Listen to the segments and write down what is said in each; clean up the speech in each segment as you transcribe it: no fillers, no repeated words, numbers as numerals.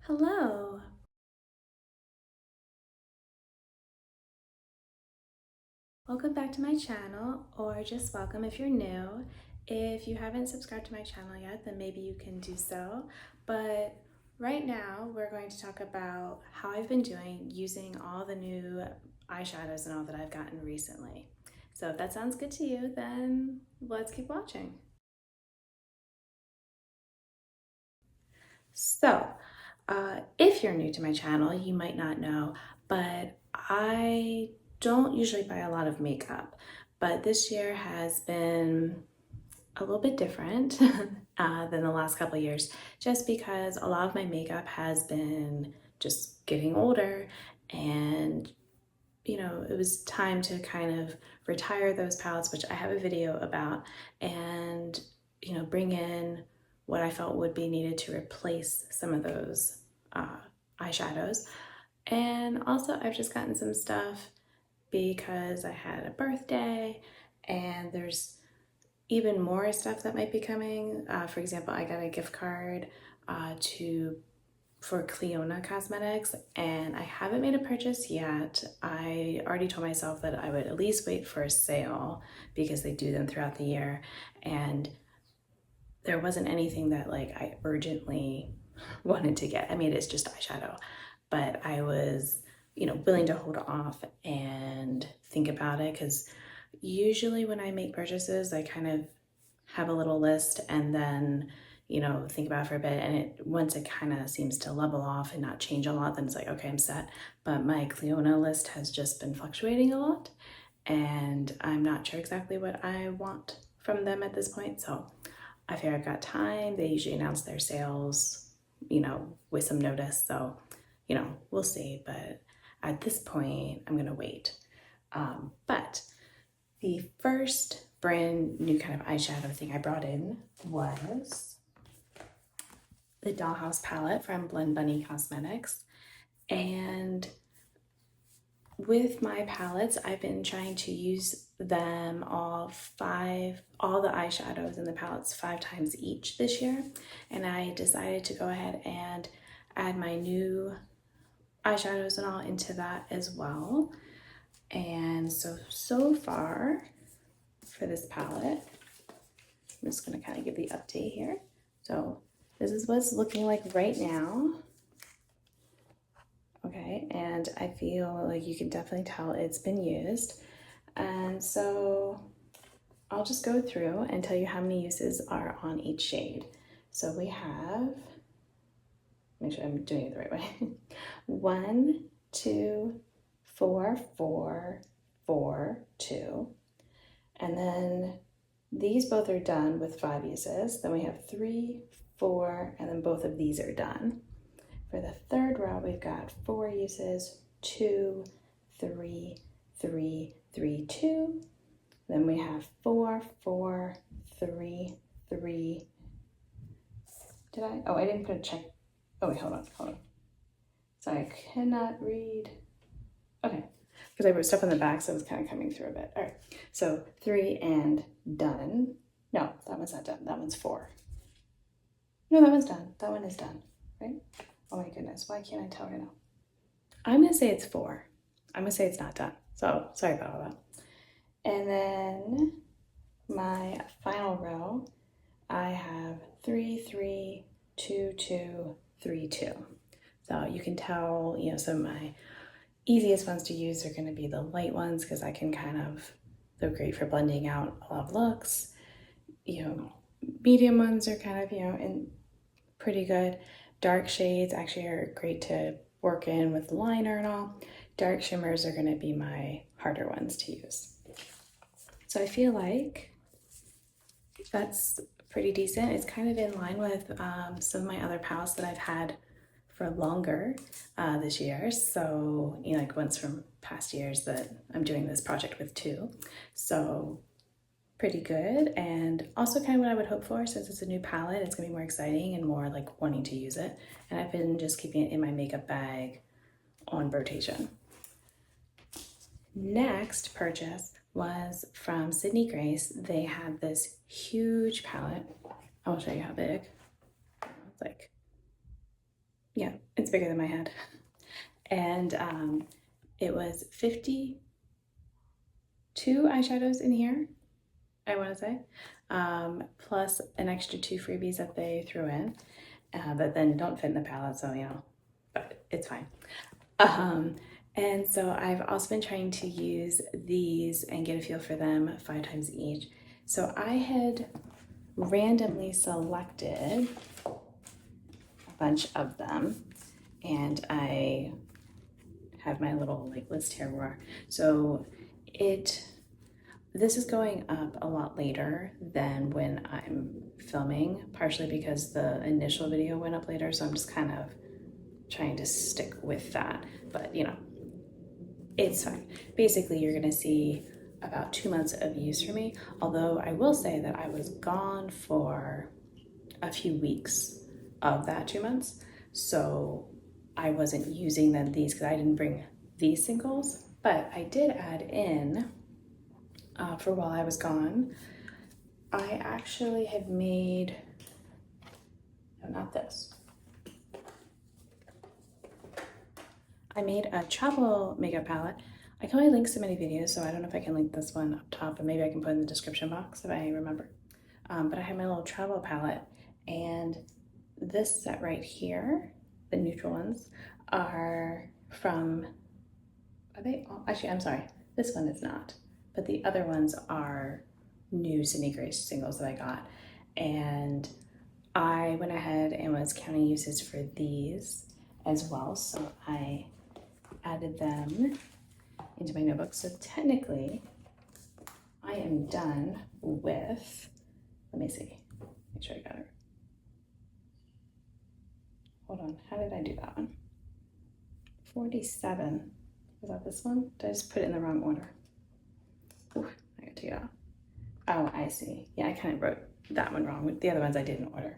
Hello. Welcome back to my channel, or just welcome if you're new. If you haven't subscribed to my channel yet, then maybe you can do so. But right now, we're going to talk about how I've been doing using all the new eyeshadows and all that I've gotten recently. So if that sounds good to you, then let's keep watching. So, if you're new to my channel, you might not know, but I don't usually buy a lot of makeup, but this year has been a little bit different than the last couple of years, just because a lot of my makeup has been just getting older and it was time to kind of retire those palettes, which I have a video about, and, bring in what I felt would be needed to replace some of those eyeshadows. And also, I've just gotten some stuff because I had a birthday, and there's even more stuff that might be coming. For example, I got a gift card to for Cleona Cosmetics, and I haven't made a purchase yet. I already told myself that I would at least wait for a sale because they do them throughout the year, and there wasn't anything that like I urgently wanted to get. I mean, it's just eyeshadow, but I was, willing to hold off and think about it because usually when I make purchases, I kind of have a little list and then think about it for a bit, and once it kind of seems to level off and not change a lot, then it's like, okay, I'm set. But my Cleona list has just been fluctuating a lot, and I'm not sure exactly what I want from them at this point. So I figure I've got time. They usually announce their sales, with some notice. So, we'll see. But at this point, I'm gonna wait. But the first brand new kind of eyeshadow thing I brought in was the Dollhouse palette from Blend Bunny Cosmetics. And with my palettes, I've been trying to use them all the eyeshadows in the palettes 5 times each this year. And I decided to go ahead and add my new eyeshadows and all into that as well. And so far for this palette, I'm just gonna kind of give the update here. So this is what it's looking like right now. Okay, and I feel like you can definitely tell it's been used. And so I'll just go through and tell you how many uses are on each shade. So we have, make sure I'm doing it the right way. 1, 2, 4, 4, 4, 2. And then these both are done with 5 uses. Then we have 3, 4, and then both of these are done. For the third row, we've got 4 uses, 2, 3, 3, 3, 2. Then we have 4, 4, 3, 3. Did I? Oh, I didn't put a check. Oh, wait, hold on. Sorry, I cannot read. Okay, because I wrote stuff on the back, so it's kind of coming through a bit. All right, so 3 and done. No, that one's not done. That one's 4. No, that one's done. That one is done, right? Oh my goodness, why can't I tell right now? I'm gonna say it's 4. I'm gonna say it's not done. So sorry about all that. And then my final row, I have 3, 3, 2, 2, 3, 2. So you can tell, some of my easiest ones to use are gonna be the light ones because I can they're great for blending out a lot of looks. Medium ones are kind of, and pretty good. Dark shades actually are great to work in with liner and all. Dark shimmers are gonna be my harder ones to use. So I feel like that's pretty decent. It's kind of in line with some of my other palettes that I've had for longer this year. So, like ones from past years that I'm doing this project with too. So pretty good, and also kind of what I would hope for. Since it's a new palette, it's gonna be more exciting and more like wanting to use it. And I've been just keeping it in my makeup bag on rotation. Next purchase was from Sydney Grace. They had this huge palette. I'll show you how big. It's like Yeah, it's bigger than my head. And it was 52 eyeshadows in here, I want to say, plus an extra 2 freebies that they threw in, but then don't fit in the palette, so you know, but it's fine. And so I've also been trying to use these and get a feel for them 5 times each. So I had randomly selected a bunch of them, and I have my little like list here where, so this is going up a lot later than when I'm filming, partially because the initial video went up later, so I'm just kind of trying to stick with that, but you know, it's fine. Basically, you're gonna see about 2 months of use for me, although I will say that I was gone for a few weeks of that 2 months, so I wasn't using these because I didn't bring these singles, but I did add in, for while I was gone, I actually had made, no, not this. I made a travel makeup palette. I can only link so many videos, so I don't know if I can link this one up top, and maybe I can put in the description box if I remember. But I have my little travel palette, and this set right here, the neutral ones, are from, are they all? Actually, I'm sorry, this one is not, but the other ones are new Sydney Grace singles that I got. And I went ahead and was counting uses for these as well, so I added them into my notebook. So technically, I am done with, let me see, make sure I got it. Hold on, how did I do that one? 47, is that this one? Did I just put it in the wrong order? Ooh, I gotta take it out. Oh, I see. Yeah, I kind of wrote that one wrong. The other ones I didn't order.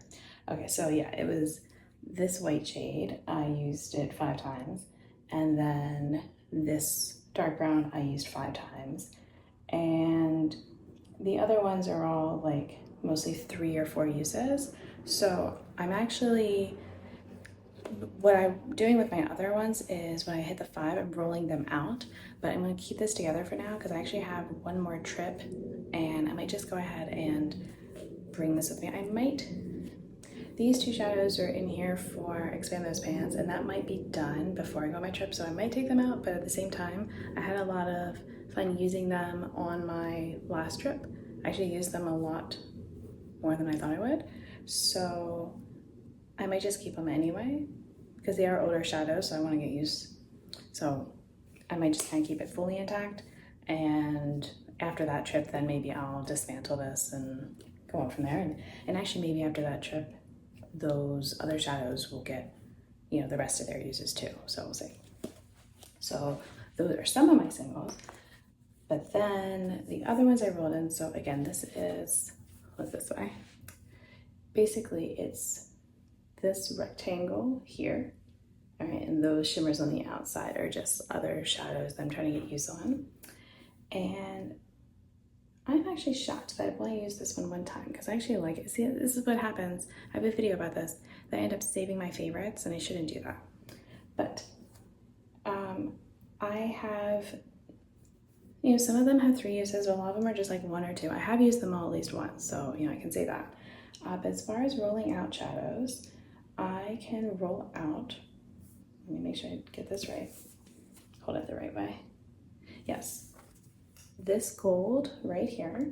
Okay, so yeah, it was this white shade. I used it 5 times. And then this dark brown I used 5 times. And the other ones are all like mostly 3 or 4 uses. So I'm actually, what I'm doing with my other ones is when I hit the 5, I'm rolling them out, but I'm going to keep this together for now because I actually have one more trip, and I might just go ahead and bring this with me. I might, these 2 shadows are in here for Expand Those Pans, and that might be done before I go on my trip, so I might take them out, but at the same time, I had a lot of fun using them on my last trip. I actually used them a lot more than I thought I would, so I might just keep them anyway, because they are older shadows, so I want to get used. So I might just kind of keep it fully intact, and after that trip, then maybe I'll dismantle this and go on from there. And actually, maybe after that trip, those other shadows will get, you know, the rest of their uses too. So we'll see. So those are some of my singles, but then the other ones I rolled in. So again, this is, what's this way? Basically, it's this rectangle here, all right, and those shimmers on the outside are just other shadows that I'm trying to get used on. And I'm actually shocked that I've only used this one time because I actually like it. See, this is what happens. I have a video about this that I end up saving my favorites, and I shouldn't do that. But I have, you know, some of them have 3 uses, but a lot of them are just like 1 or 2. I have used them all at least once, so you know, I can say that. But as far as rolling out shadows, I can roll out, let me make sure I get this right, hold it the right way. Yes, this gold right here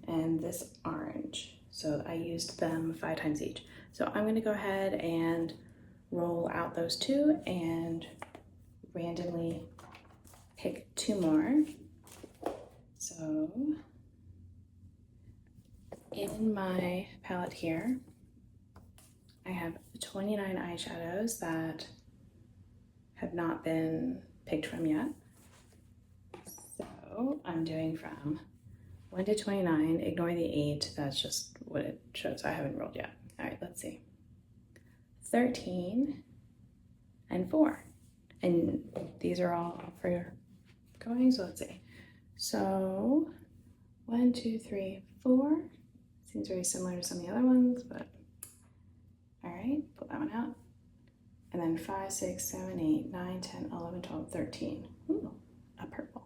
and this orange. So I used them 5 times each. So I'm gonna go ahead and roll out those 2 and randomly pick 2 more. So in my palette here, I have 29 eyeshadows that have not been picked from yet. So I'm doing from 1 to 29, ignore the 8, that's just what it shows. I haven't rolled yet. All right, let's see. 13 and 4. And these are all up for going, so let's see. So 1, 2, 3, 4. Seems very similar to some of the other ones, but all right, pull that one out. And then 5, 6, 7, 8, 9, 10, 11, 12, 13. Ooh, a purple.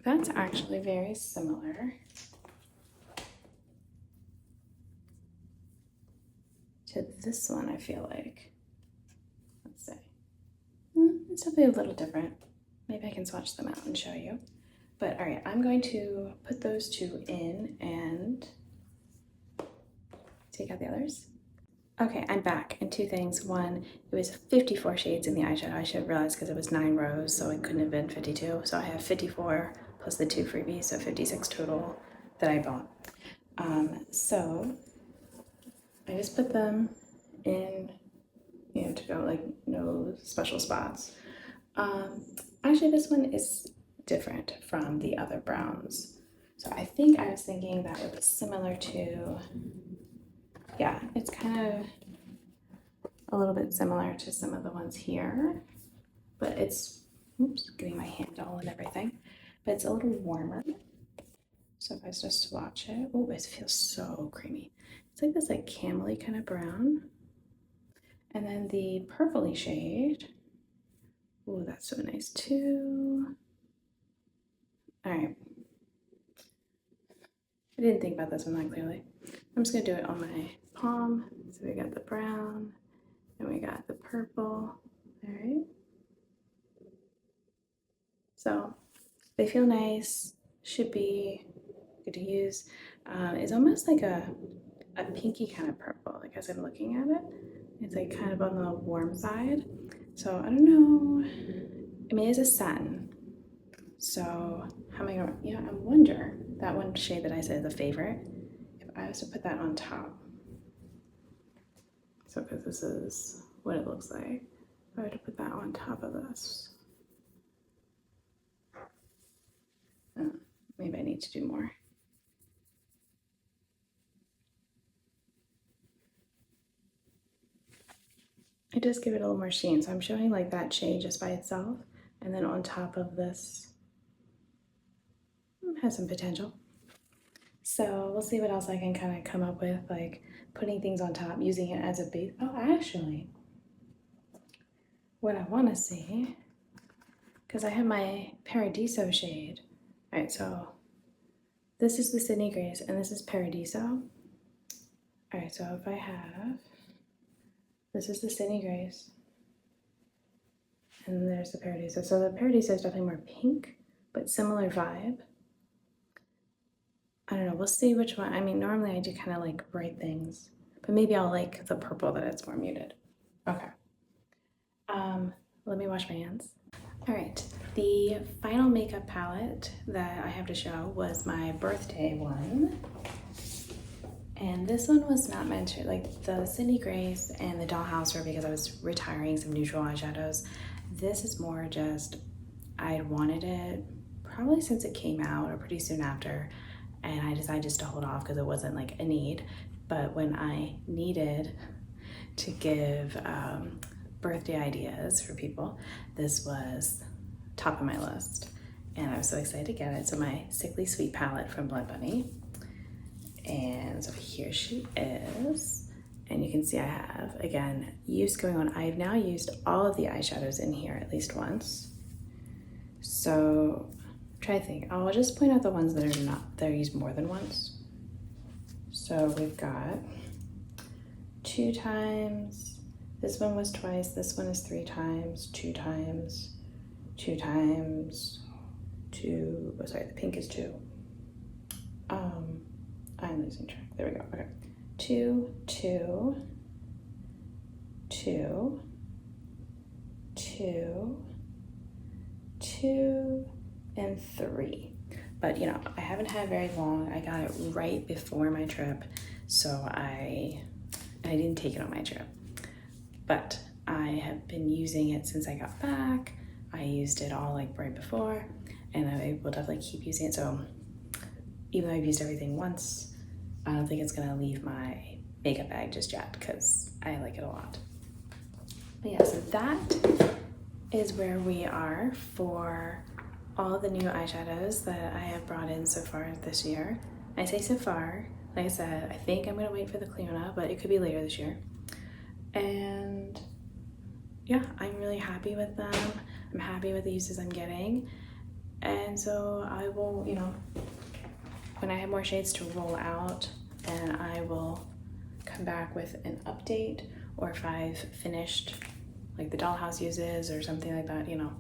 That's actually very similar to this one, I feel like. Let's see. It's definitely a little different. Maybe I can swatch them out and show you. But all right, I'm going to put those two in and take out the others. Okay, I'm back, and two things. One, it was 54 shades in the eyeshadow. I should have realized because it was 9 rows, so it couldn't have been 52. So I have 54 plus the 2 freebies, so 56 total that I bought. So I just put them in, to go like no special spots. Actually, this one is different from the other browns. So I think I was thinking that it was similar to, yeah, it's kind of a little bit similar to some of the ones here, but it's, oops, getting my hand all and everything, but it's a little warmer. So if I just swatch it, oh, it feels so creamy. It's like this like camely kind of brown. And then the purpley shade, oh, that's so nice too. All right. I didn't think about this one that clearly. I'm just gonna do it on my palm. So we got the brown and we got the purple. All right. So they feel nice, should be good to use. It's almost like a pinky kind of purple, like as I'm looking at it. It's like kind of on the warm side. So I don't know, I mean, it's a satin. So how am I gonna, I wonder, that one shade that I said is a favorite, if I was to put that on top. So because this is what it looks like, if I were to put that on top of this. Maybe I need to do more. It does give it a little more sheen. So I'm showing like that shade just by itself. And then on top of this, has some potential. So we'll see what else I can kind of come up with, like putting things on top, using it as a base. Oh, actually, what I want to see, because I have my Paradiso shade. All right, so this is the Sydney Grace and this is Paradiso. All right, so if I have, this is the Sydney Grace and there's the Paradiso. So the Paradiso is definitely more pink, but similar vibe. I don't know, we'll see which one. I mean, normally I do kind of like bright things, but maybe I'll like the purple that it's more muted. Okay. Let me wash my hands. All right, the final makeup palette that I have to show was my birthday one. And this one was not meant to, like the Sydney Grace and the Dollhouse were because I was retiring some neutral eyeshadows. This is more just, I wanted it probably since it came out or pretty soon after. And I decided just to hold off because it wasn't like a need. But when I needed to give birthday ideas for people, this was top of my list. And I was so excited to get it. So my Sickly Sweet palette from Blood Bunny. And so here she is. And you can see I have, again, use going on. I've now used all of the eyeshadows in here at least once. So try to think. I'll just point out the ones that are not, that are used more than once. So we've got 2 times, this one was twice, this one is 3 times, 2 times, 2 times, 2, oh sorry, the pink is 2. I'm losing track, there we go, okay. 2, 2, 2, 2, 2, and 3. But I haven't had very long. I got it right before my trip, so I didn't take it on my trip. But I have been using it since I got back. I used it all like right before, and I will definitely keep using it. So even though I've used everything once, I don't think it's gonna leave my makeup bag just yet because I like it a lot. But yeah, so that is where we are for all the new eyeshadows that I have brought in so far this year. I say so far, like I said, I think I'm gonna wait for the Cliona, but it could be later this year. And yeah, I'm really happy with them. I'm happy with the uses I'm getting. And so I will, you know, when I have more shades to roll out, then I will come back with an update, or if I've finished like the dollhouse uses or something like that, you know,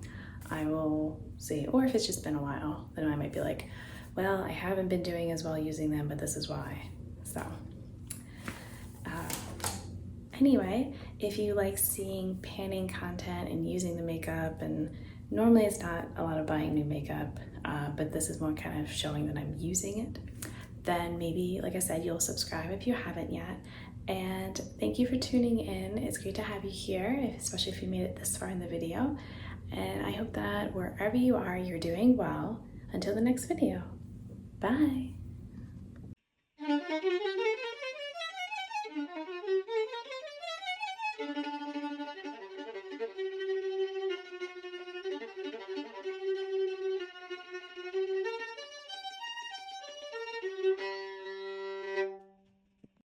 I will see. Or if it's just been a while, then I might be like, well, I haven't been doing as well using them, but this is why. So anyway, if you like seeing panning content and using the makeup, and normally it's not a lot of buying new makeup, but this is more kind of showing that I'm using it, then maybe, like I said, you'll subscribe if you haven't yet. And thank you for tuning in. It's great to have you here, especially if you made it this far in the video. And I hope that wherever you are, you're doing well. Until the next video. Bye.